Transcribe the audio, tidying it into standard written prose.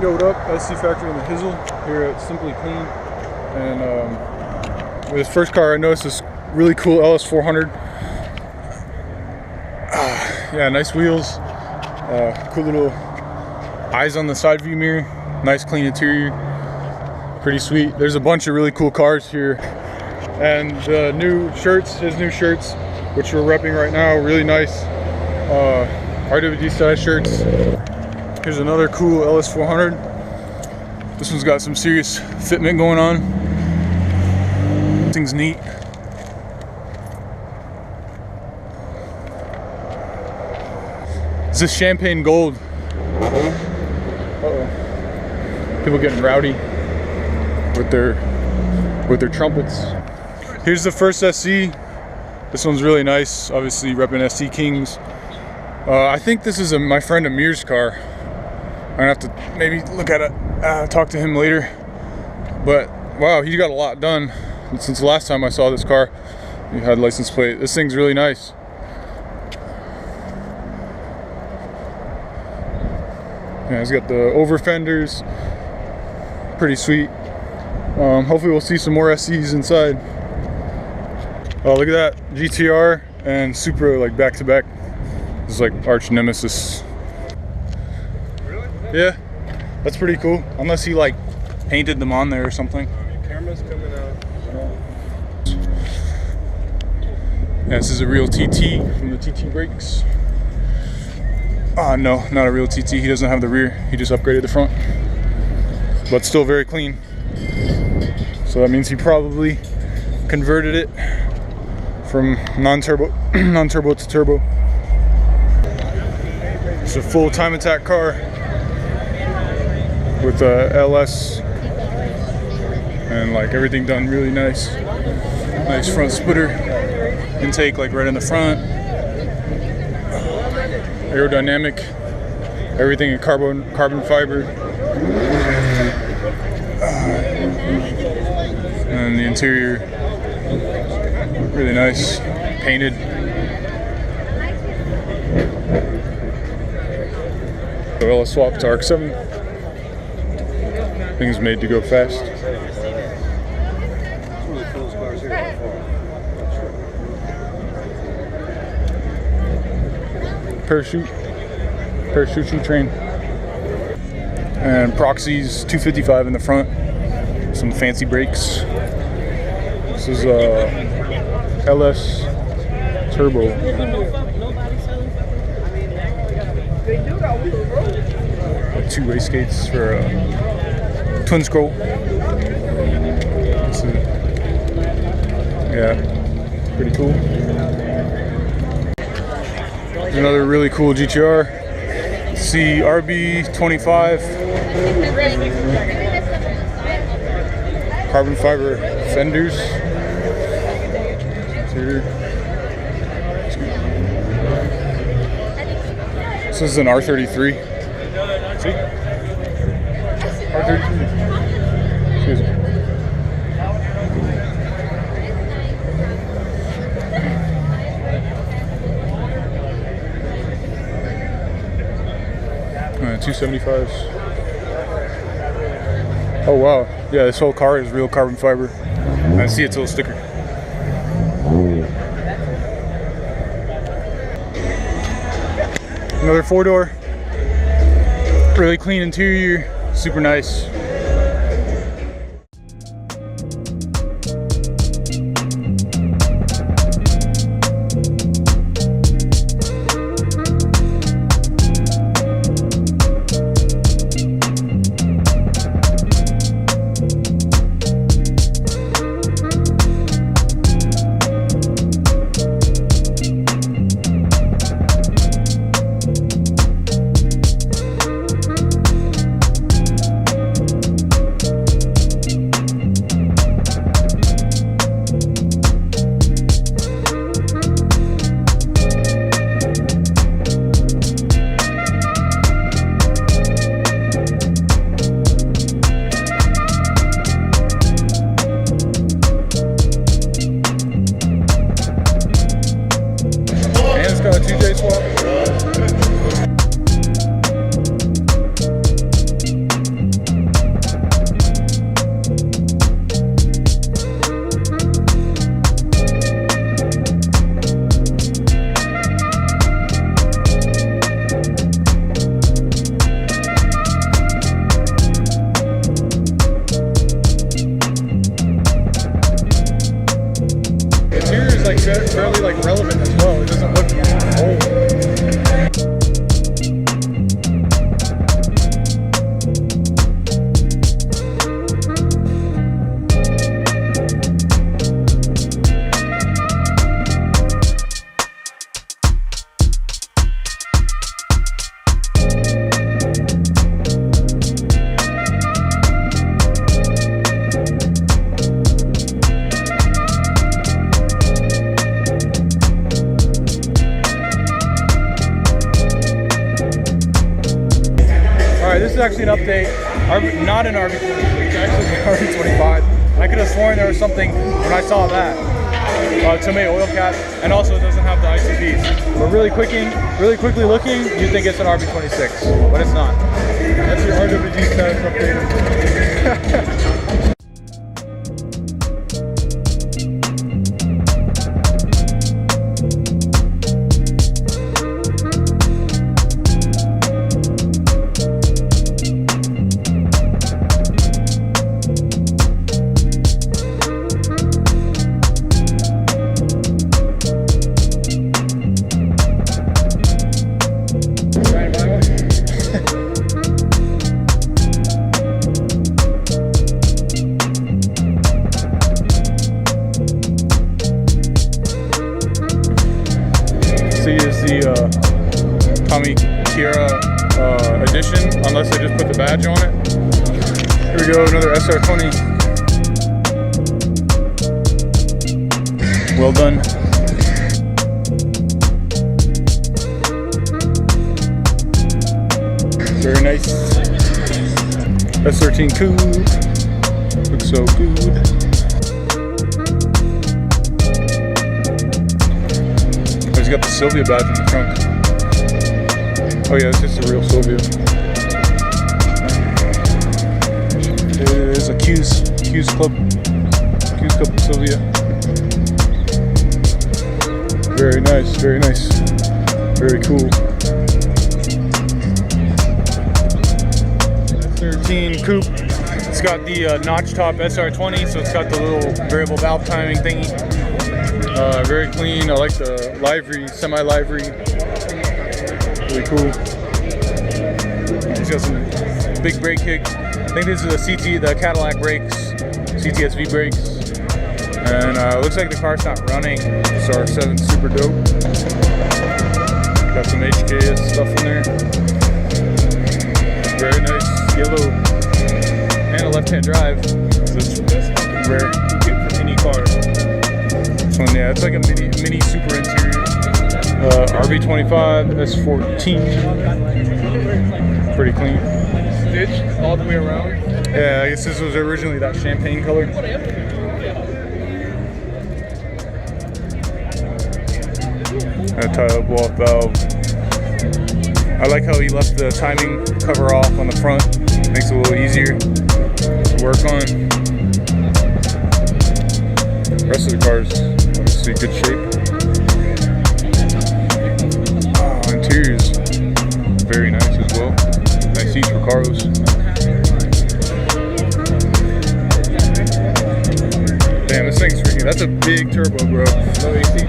Yo, what up? SC Factory in the Hizzle here at Simply Clean. And with this first car, I noticed this really cool LS400. Yeah, nice wheels. Cool little eyes on the side view mirror. Nice clean interior. Pretty sweet. There's a bunch of really cool cars here. And the new shirts, his new shirts, which we're repping right now, really nice. RWD size shirts. Here's another cool LS400. This one's got some serious fitment going on. This thing's neat. This is champagne gold. Uh-oh. People getting rowdy with their trumpets. Here's the first SC. This one's really nice. Obviously repping SC Kings. I think this is my friend Amir's car. I'm gonna have to maybe look at it, talk to him later. But wow, he got a lot done since the last time I saw this car. He had license plate. This thing's really nice. Yeah, he's got the over fenders. Pretty sweet. Hopefully we'll see some more SCs inside. Oh, look at that. GTR and Supra like back to back. This is like arch nemesis. Really? Yeah, that's pretty cool. Unless he like painted them on there or something. Camera's coming out. Yeah, this is a real TT from the TT brakes. No, not a real TT. He doesn't have the rear. He just upgraded the front. But still very clean. So that means he probably converted it from non-turbo to turbo. It's a full time attack car with a LS and like everything done really nice. Nice front splitter intake like right in the front. Aerodynamic, everything in carbon fiber. And the interior really nice, painted. So LS swap to RX-7. Thing's made to go fast. Parachute train. And Proxy's 255 in the front. Some fancy brakes. This is LS Turbo. Two race skates for twin scroll. Yeah, pretty cool. Another really cool GTR. See RB25. Carbon fiber fenders. This is an R33. See? R33. Excuse me. $275s. Oh wow. Yeah, this whole car is real carbon fiber. I see its little sticker. Another 4-door. Really clean interior, super nice. fairly like relevant as well. It doesn't look old. This is actually an update, not an RB26, actually an RB25. I could have sworn there was something when I saw that. Tomato oil cap, and also it doesn't have the ICBs. But really quickly looking, you think it's an RB26, but it's not. That's your RWG status update. Is the Tommy Kira edition, unless I just put the badge on it. Here we go, another SR20. Well done. Very nice. S13 coupe. Looks so good. He's got the Sylvia badge in the trunk. Oh yeah, it's just a real Sylvia. It is a Q's Club Sylvia. Very nice, very nice. Very cool. 13 coupe. It's got the notch top SR20, so it's got the little variable valve timing thingy. Very clean. I like the livery, semi-livery. Really cool. He's got some big brake kick. I think these are the Cadillac brakes, CTSV brakes. And looks like the car's not running. This R7's super dope. Got some HKS stuff in there. Very nice. Yellow. And a left-hand drive. So it's rare to get for any car. Yeah, it's like a mini super interior. RB25 S14. Pretty clean. Stitched all the way around. Yeah, I guess this was originally that champagne color. A tie-up walk valve. I like how he left the timing cover off on the front. Makes it a little easier to work on. The rest of the car's obviously good shape. Interior's very nice as well. Nice seats for Carlos. Damn, this thing's freaking. That's a big turbo, bro. No AC.